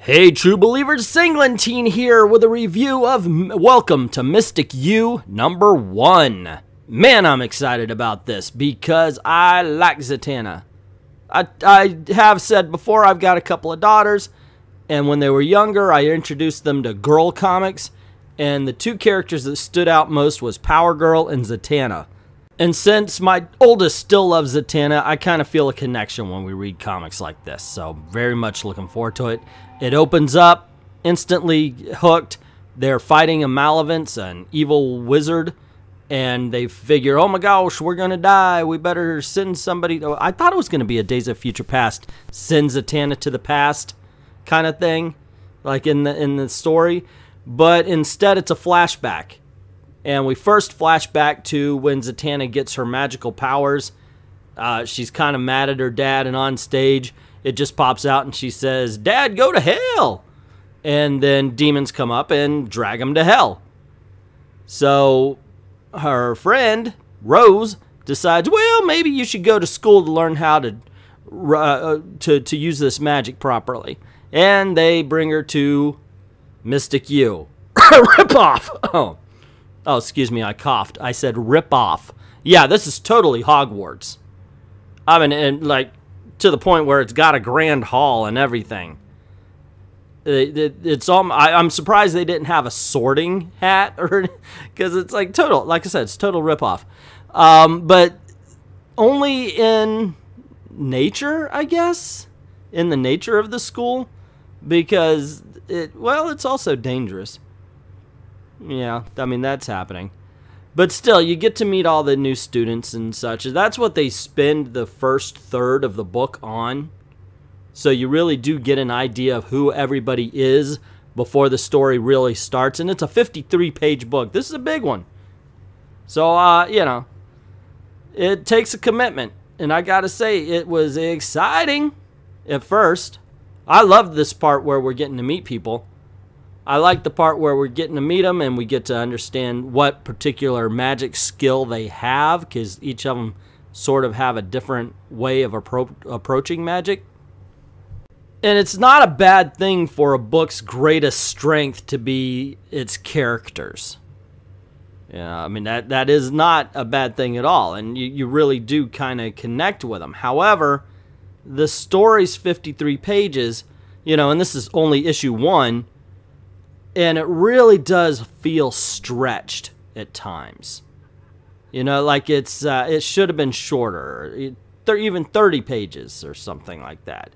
Hey true believers, Englentine here with a review of Welcome to Mystik U #1. Man, I'm excited about this because I like Zatanna. I have said before, I've got a couple of daughters, and when they were younger, I introduced them to girl comics, and the two characters that stood out most was Power Girl and Zatanna. And since my oldest still loves Zatanna, I kind of feel a connection when we read comics like this, so very much looking forward to it. It opens up, instantly hooked. They're fighting a Malevolence, an evil wizard, and they figure, oh my gosh, we're going to die. We better send somebody. I thought it was going to be a Days of Future Past, send Zatanna to the past kind of thing, like in the story. But instead, it's a flashback. And we first flash back to when Zatanna gets her magical powers. She's kind of mad at her dad, and on stage, it just pops out and she says, "Dad, go to hell!" And then demons come up and drag him to hell. So her friend, Rose, decides, well, maybe you should go to school to learn how to use this magic properly. And they bring her to Mystik U. Rip-off! Oh, excuse me, I coughed. I said rip-off. Yeah, this is totally Hogwarts. I mean, and like, to the point where it's got a grand hall and everything. It's all. I'm surprised they didn't have a sorting hat, or because it's like total. Like I said, it's total ripoff. But only in nature, I guess, in the nature of the school, because it's also dangerous. Yeah, I mean that's happening. But still, you get to meet all the new students and such. That's what they spend the first third of the book on. So you really do get an idea of who everybody is before the story really starts. And it's a 53-page book. This is a big one. So, you know, it takes a commitment. And I gotta say, it was exciting at first. I loved this part where we're getting to meet people. I like the part where we're getting to meet them and we get to understand what particular magic skill they have, because each of them sort of have a different way of approaching magic. And it's not a bad thing for a book's greatest strength to be its characters. Yeah, I mean, that is not a bad thing at all, and you really do kind of connect with them. However, the story's 53 pages, you know, and this is only issue 1, and it really does feel stretched at times. You know, like it should have been shorter, even 30 pages or something like that.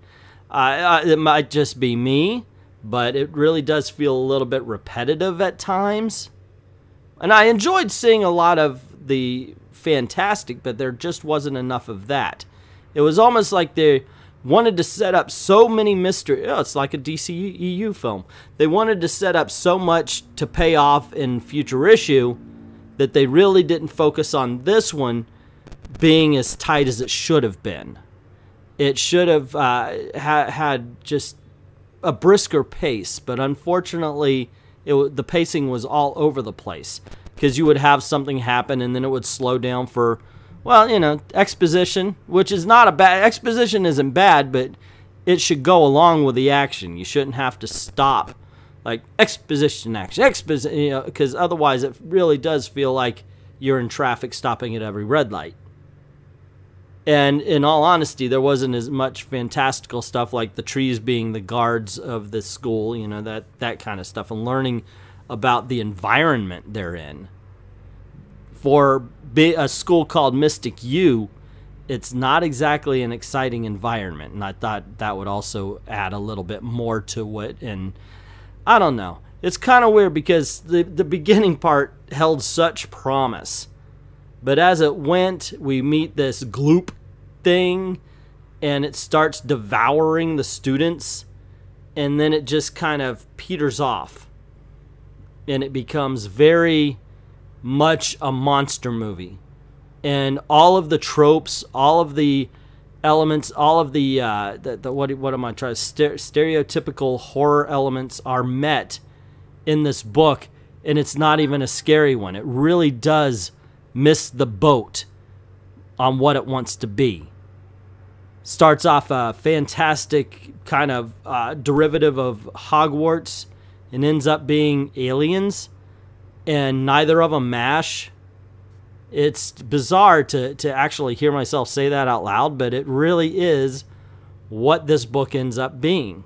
It might just be me, but it really does feel a little bit repetitive at times. And I enjoyed seeing a lot of the fantastic, but there just wasn't enough of that. It was almost like they wanted to set up so many mysteries. Oh, it's like a DCEU film. They wanted to set up so much to pay off in future issue that they really didn't focus on this one being as tight as it should have been. It should have had just a brisker pace, but unfortunately, the pacing was all over the place, because you would have something happen and then it would slow down for, well, you know, exposition, which is not a bad... Exposition isn't bad, but it should go along with the action. You shouldn't have to stop, like, exposition, action, you know, because otherwise it really does feel like you're in traffic stopping at every red light. And in all honesty, there wasn't as much fantastical stuff like the trees being the guards of the school, you know, that kind of stuff, and learning about the environment they're in. For a school called Mystik U, it's not exactly an exciting environment, and I thought that would also add a little bit more to it. And I don't know, it's kind of weird because the beginning part held such promise, but as it went, we meet this gloop thing, and it starts devouring the students, and then it just kind of peters off, and it becomes very much a monster movie, and all of the tropes, all of the elements, all of the what am I trying to stereotypical horror elements are met in this book, and it's not even a scary one. It really does miss the boat on what it wants to be. Starts off a fantastic kind of derivative of Hogwarts and ends up being aliens, and neither of them mash. It's bizarre to actually hear myself say that out loud, but it really is what this book ends up being.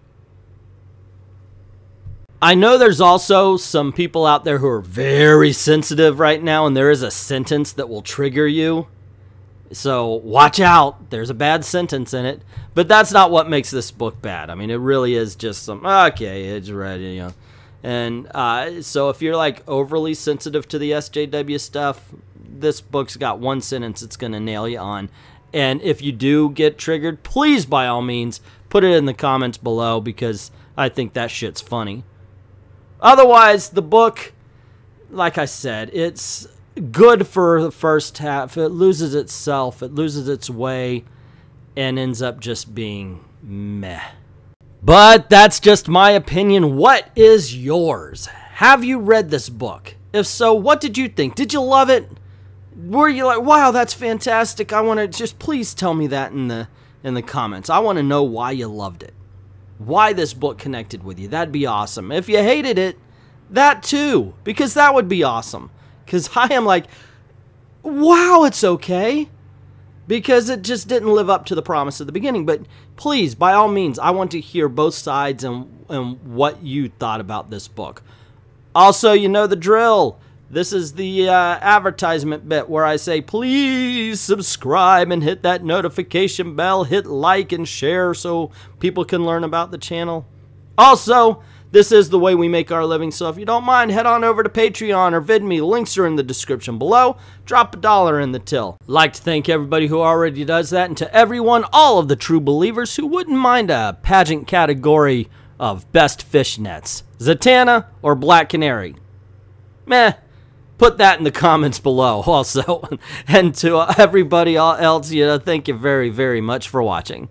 I know there's also some people out there who are very sensitive right now, and there is a sentence that will trigger you. So watch out. There's a bad sentence in it. But that's not what makes this book bad. I mean, it really is just some, okay, it's ready, you know. And so if you're like overly sensitive to the SJW stuff, this book's got one sentence it's going to nail you on. And if you do get triggered, please, by all means, put it in the comments below, because I think that shit's funny. Otherwise, the book, like I said, it's good for the first half. It loses itself, it loses its way, and ends up just being meh. But that's just my opinion. What is yours? Have you read this book? If so, what did you think? Did you love it? Were you like, wow, that's fantastic? I want to just please tell me that in the comments. I want to know why you loved it. Why this book connected with you. That'd be awesome. If you hated it, that too, because that would be awesome. Because I am like, wow, it's okay. Because it just didn't live up to the promise at the beginning. But please, by all means, I want to hear both sides and what you thought about this book. Also, you know the drill. This is the advertisement bit where I say, please subscribe and hit that notification bell, hit like and share so people can learn about the channel. Also, this is the way we make our living, so if you don't mind, head on over to Patreon or VIDME. Links are in the description below. Drop $1 in the till. Like to thank everybody who already does that, and to everyone, all of the true believers who wouldn't mind a pageant category of best fishnets. Zatanna or Black Canary? Meh. Put that in the comments below also. And to everybody else, thank you very, very much for watching.